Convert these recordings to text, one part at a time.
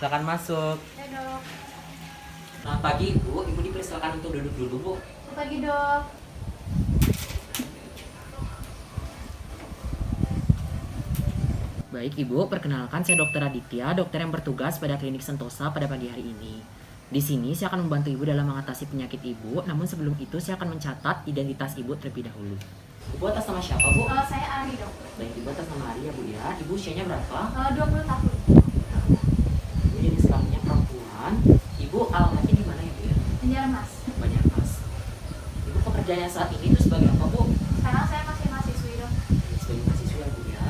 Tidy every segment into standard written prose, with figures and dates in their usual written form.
Silakan masuk. Ya dok. Selamat pagi Ibu. Ibu dipersilakan untuk duduk dulu Bu. Selamat pagi dok. Baik Ibu, perkenalkan saya Dr. Aditya, dokter yang bertugas pada klinik Sentosa pada pagi hari ini. Di sini saya akan membantu Ibu dalam mengatasi penyakit Ibu, namun sebelum itu saya akan mencatat identitas Ibu terlebih dahulu. Ibu atas nama siapa Bu? Saya Ari dok. Baik, Ibu atas nama Ari ya Bu ya. Ibu usianya berapa? 20 tahun. Ibu jenis kelaminnya perempuan. Ibu alamatnya di mana ya Bu ya? Banjarmas. Banjarmas. Ibu pekerjaannya saat ini itu sebagai apa Bu? Sekarang saya masih mahasiswi dok. Sebagai mahasiswa ya Bu ya.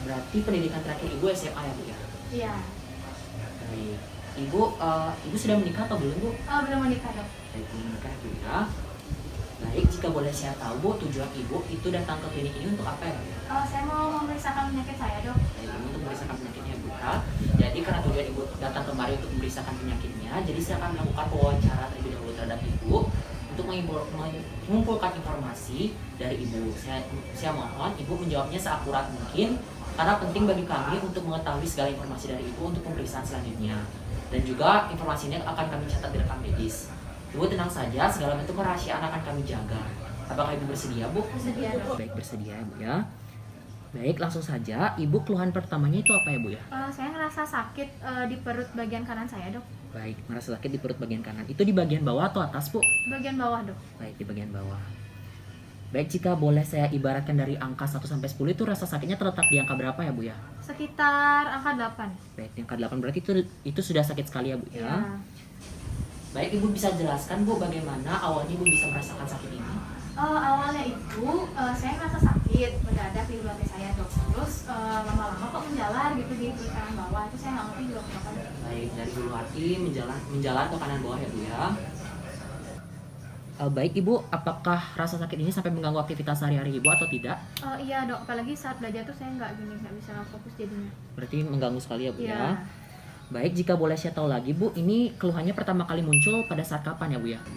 Berarti pendidikan terakhir Ibu SMA ya Bu ya? Iya. Baik. Ibu sudah menikah atau belum Bu? Belum menikah dok. Baik, belum menikah Bu ya. Baik, jika boleh saya tahu Bu, tujuan Ibu itu datang ke klinik ini untuk apa ya Bu? Saya mau memeriksakan penyakit saya dok. Baik, ini untuk memeriksakan penyakitnya Bu ya. Jadi karena tujuan Ibu datang kemari untuk memeriksakan penyakitnya, jadi saya akan melakukan wawancara terlebih dahulu terhadap Ibu untuk mengumpulkan informasi dari Ibu. Saya mohon Ibu menjawabnya seakurat mungkin, karena penting bagi kami untuk mengetahui segala informasi dari Ibu untuk pemeriksaan selanjutnya. Dan juga informasinya akan kami catat di rekam medis. Ibu tenang saja, segala bentuk kerahasiaan akan kami jaga. Apakah Ibu bersedia Bu? Bersedia dok. Baik, bersedia Bu ya. Baik, langsung saja. Ibu, keluhan pertamanya itu apa ya Bu ya? Saya ngerasa sakit di perut bagian kanan saya dok. Baik, merasa sakit di perut bagian kanan. Itu di bagian bawah atau atas Bu? Bagian bawah dok. Baik, di bagian bawah. Baik, jika boleh saya ibaratkan dari angka 1 sampai 10 itu rasa sakitnya terletak di angka berapa ya Bu ya? Sekitar angka 8. Baik, di angka 8 berarti itu sudah sakit sekali ya Bu ya? Iya. Baik, Ibu bisa jelaskan Bu bagaimana awalnya Ibu bisa merasakan sakit ini? Awalnya itu saya ngerasa sakit mendadak di lantai saya dok. Terus lama-lama kok menjalar gitu di kanan bawah. Itu saya nggak ngerti juga kenapa. Baik, dari bulu hati menjalan ke kanan bawah ya Bu ya? Baik Ibu, apakah rasa sakit ini sampai mengganggu aktivitas sehari-hari Ibu atau tidak? Iya dok, apalagi saat belajar tuh saya nggak bisa fokus jadinya. Berarti mengganggu sekali ya Bu Iya. ya? Baik, jika boleh saya tahu lagi Bu, ini keluhannya pertama kali muncul pada saat kapan ya Bu ya? 5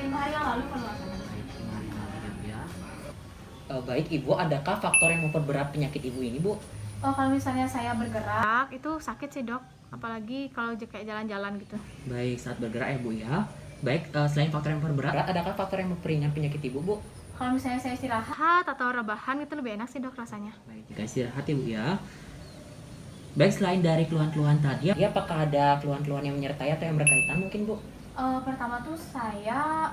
hari yang lalu kalau nggak salah. Baik, 5 hari yang lalu ya Bu ya. Baik Ibu, adakah faktor yang memperberat penyakit Ibu ini Bu? Kalau misalnya saya bergerak itu sakit sih dok, apalagi kalau kayak jalan-jalan gitu. Baik, saat bergerak ya Bu ya. Baik, selain faktor yang memperberat, adakah faktor yang memperingan penyakit Ibu Bu? Kalau misalnya saya istirahat atau rebahan itu lebih enak sih dok rasanya. Baik, jika istirahat ya Bu ya. Baik, selain dari keluhan-keluhan tadi, ya, apakah ada keluhan-keluhan yang menyertai atau yang berkaitan mungkin Bu? Pertama tuh saya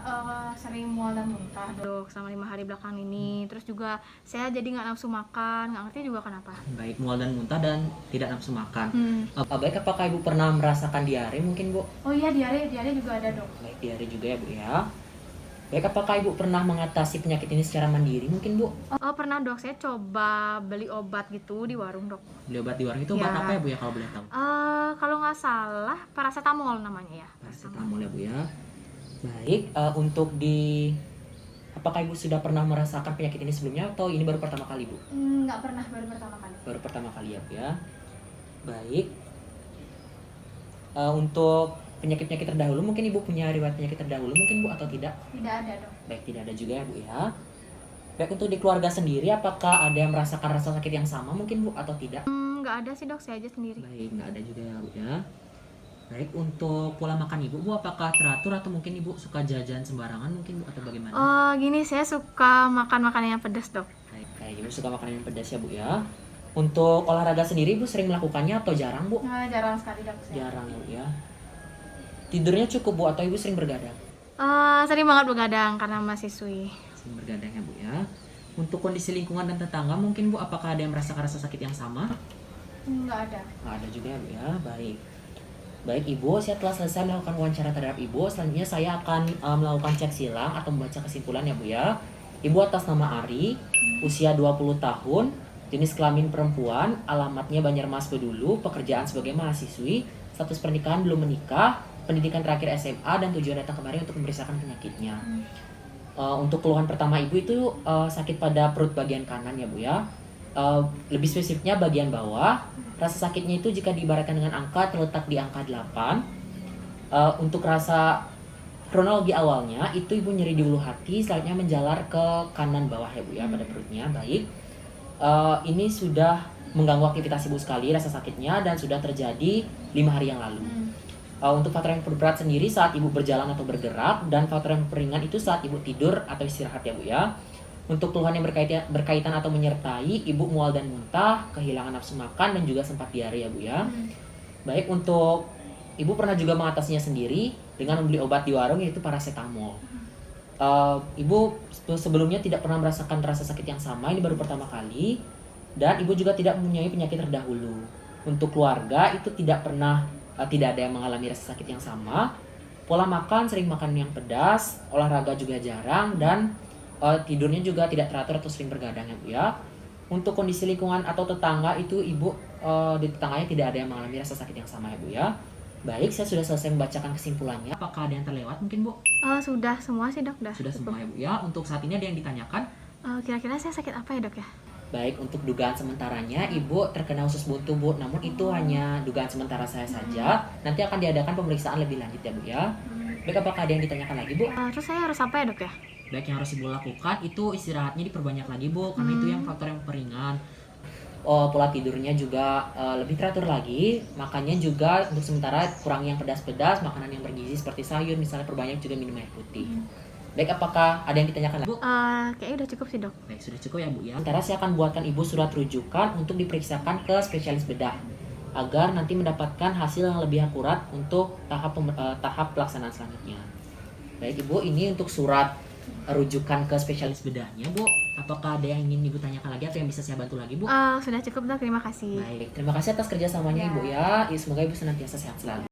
sering mual dan muntah dok selama 5 hari belakang ini. Terus juga saya jadi nggak nafsu makan, nggak ngerti juga kenapa. Baik, mual dan muntah dan tidak nafsu makan. Hmm. Baik, apakah Ibu pernah merasakan diare mungkin Bu? Oh iya, diare juga ada dok. Baik, diare juga ya Bu ya. Baik, apakah Ibu pernah mengatasi penyakit ini secara mandiri mungkin Bu? Pernah dok, saya coba beli obat gitu di warung dok. Beli obat di warung itu obat Ya. apa ya Bu ya kalau boleh tahu? Kalau nggak salah paracetamol namanya ya. Paracetamol ya Bu ya. Baik, apakah Ibu sudah pernah merasakan penyakit ini sebelumnya atau ini baru pertama kali Bu? Nggak pernah, baru pertama kali. Baru pertama kali ya Bu ya. Baik. Untuk penyakit-penyakit terdahulu mungkin Ibu punya riwayat penyakit terdahulu mungkin Bu atau tidak? Tidak ada dok. Baik, tidak ada juga ya Bu ya. Baik, untuk di keluarga sendiri apakah ada yang merasakan rasa sakit yang sama mungkin Bu atau tidak? Nggak ada sih dok, saya aja sendiri. Baik, nggak ada juga ya Bu ya. Baik, untuk pola makan Ibu Bu apakah teratur atau mungkin Ibu suka jajan sembarangan mungkin Bu atau bagaimana? Gini, saya suka makan makanan yang pedas dok. Baik, Ibu suka makanan yang pedas ya Bu ya. Untuk olahraga sendiri Ibu sering melakukannya atau jarang Bu? Jarang sekali dok. Jarang ya Bu ya. Tidurnya cukup Bu atau Ibu sering bergadang? Sering banget begadang karena mahasiswi. Sering bergadang ya Bu ya. Untuk kondisi lingkungan dan tetangga mungkin Bu apakah ada yang merasakan rasa sakit yang sama? Nggak ada. Nggak ada juga ya Bu ya. Baik. Baik Ibu, saya telah selesai melakukan wawancara terhadap Ibu. Selanjutnya saya akan melakukan cek silang atau membaca kesimpulan ya Bu ya. Ibu atas nama Ari, usia 20 tahun, jenis kelamin perempuan, alamatnya Banjarmas Bedulu, pekerjaan sebagai mahasiswi, status pernikahan belum menikah, pendidikan terakhir SMA, dan tujuan datang kemari untuk memeriksakan penyakitnya. Untuk keluhan pertama Ibu itu sakit pada perut bagian kanan ya Bu ya. Lebih spesifiknya bagian bawah. Rasa sakitnya itu jika diibaratkan dengan angka terletak di angka 8. Untuk rasa kronologi awalnya itu Ibu nyeri di ulu hati, selanjutnya menjalar ke kanan bawah ya Bu ya pada perutnya. Baik. Ini sudah mengganggu aktivitas ibu sekali rasa sakitnya dan sudah terjadi 5 hari yang lalu. Untuk faktor yang berat sendiri saat ibu berjalan atau bergerak, dan faktor yang ringan itu saat ibu tidur atau istirahat ya Bu ya. Untuk keluhan yang berkaitan atau menyertai ibu mual dan muntah, kehilangan nafsu makan dan juga sempat diare ya Bu ya. Baik, untuk ibu pernah juga mengatasinya sendiri dengan membeli obat di warung yaitu paracetamol. Ibu sebelumnya tidak pernah merasakan rasa sakit yang sama, ini baru pertama kali, dan ibu juga tidak mempunyai penyakit terdahulu. Untuk keluarga itu tidak ada yang mengalami rasa sakit yang sama. Pola makan sering makan yang pedas, olahraga juga jarang, dan tidurnya juga tidak teratur atau sering bergadang ya Bu ya. Untuk kondisi lingkungan atau tetangga itu ibu di tetangganya tidak ada yang mengalami rasa sakit yang sama ya Bu ya. Baik, saya sudah selesai membacakan kesimpulannya. Apakah ada yang terlewat mungkin Bu? Sudah semua sih dok, Sudah semua ya Bu ya. Untuk saat ini ada yang ditanyakan? Kira-kira saya sakit apa ya dok ya? Baik, untuk dugaan sementaranya Ibu terkena usus buntu Bu, namun itu hanya dugaan sementara saya saja. Nanti akan diadakan pemeriksaan lebih lanjut ya Bu ya. Baik, apakah ada yang ditanyakan lagi Bu? Terus saya harus apa ya dok ya? Baik, yang harus Ibu lakukan itu istirahatnya diperbanyak lagi Bu, karena itu yang faktor yang peringan. Pola tidurnya juga lebih teratur lagi, makannya juga untuk sementara kurangi yang pedas-pedas, makanan yang bergizi seperti sayur misalnya, perbanyak juga minum air putih. Baik, apakah ada yang ditanyakan lagi Bu? Kayaknya udah cukup sih dok. Baik, sudah cukup ya Bu ya. Sementara saya akan buatkan Ibu surat rujukan untuk diperiksakan ke spesialis bedah agar nanti mendapatkan hasil yang lebih akurat untuk tahap pelaksanaan selanjutnya. Baik Ibu, ini untuk surat rujukan ke spesialis bedahnya Bu. Apakah ada yang ingin Ibu tanyakan lagi atau yang bisa saya bantu lagi Bu? Sudah cukup dok, terima kasih. Baik, terima kasih atas kerjasamanya Ya. Ibu ya. Semoga Ibu senantiasa sehat selalu.